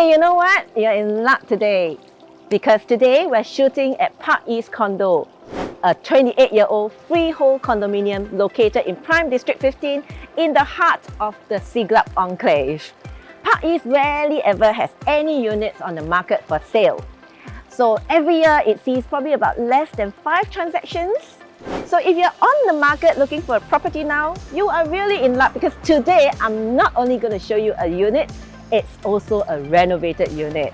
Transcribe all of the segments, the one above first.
Hey, you know what? You're in luck today because today we're shooting at Park East Condo, a 28-year-old freehold condominium located in Prime District 15 in the heart of the Sqft enclave. Park East rarely ever has any units on the market for sale. So every year it sees probably about less than 5 transactions. So if you're on the market looking for a property now, you are really in luck because today I'm not only going to show you a unit, it's also a renovated unit.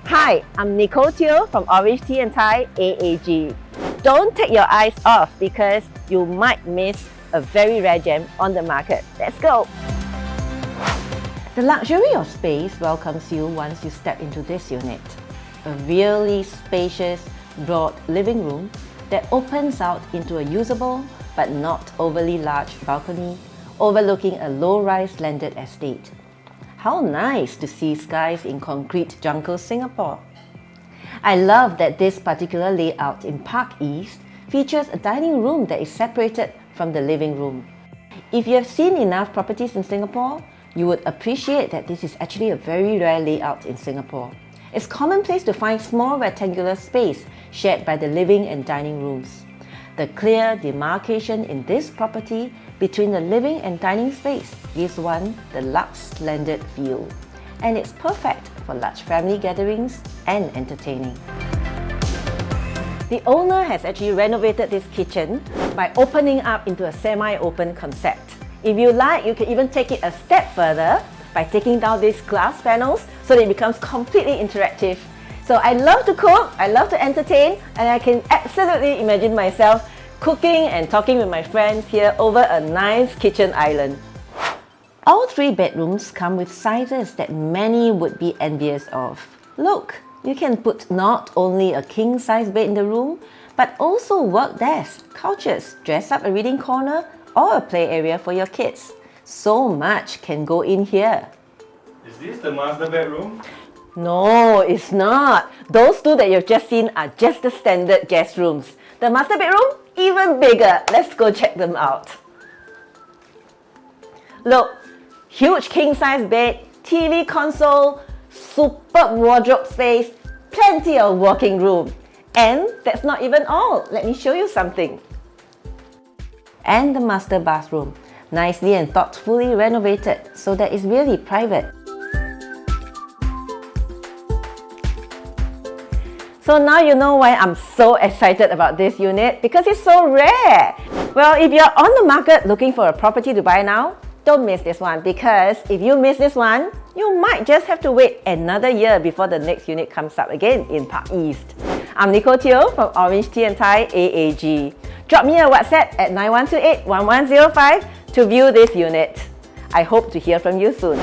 Hi, I'm Nicole Teo from OrangeTee and Thai AAG. Don't take your eyes off because you might miss a very rare gem on the market. Let's go! The luxury of space welcomes you once you step into this unit. A really spacious, broad living room that opens out into a usable but not overly large balcony overlooking a low-rise landed estate. How nice to see skies in concrete jungle Singapore. I love that this particular layout in Park East features a dining room that is separated from the living room. If you have seen enough properties in Singapore, you would appreciate that this is actually a very rare layout in Singapore. It's commonplace to find small rectangular space shared by the living and dining rooms. The clear demarcation in this property between the living and dining space gives one the luxe landed feel, and it's perfect for large family gatherings and entertaining. The owner has actually renovated this kitchen by opening up into a semi-open concept. If you like, you can even take it a step further by taking down these glass panels so that it becomes completely interactive. So I love to cook, I love to entertain, and I can absolutely imagine myself cooking and talking with my friends here over a nice kitchen island. All 3 bedrooms come with sizes that many would be envious of. Look, you can put not only a king-size bed in the room, but also work desks, couches, dress up a reading corner, or a play area for your kids. So much can go in here. Is this the master bedroom? No, it's not. Those 2 that you've just seen are just the standard guest rooms. The master bedroom, even bigger. Let's go check them out. Look, huge king-size bed, TV console, superb wardrobe space, plenty of working room. And that's not even all. Let me show you something. And the master bathroom, nicely and thoughtfully renovated so that it's really private. So now you know why I'm so excited about this unit, because it's so rare. Well, if you're on the market looking for a property to buy now, don't miss this one, because if you miss this one, you might just have to wait another year before the next unit comes up again in Park East. I'm Nicole Teo from OrangeTee and Thai AAG. Drop me a WhatsApp at 9128-1105 to view this unit. I hope to hear from you soon.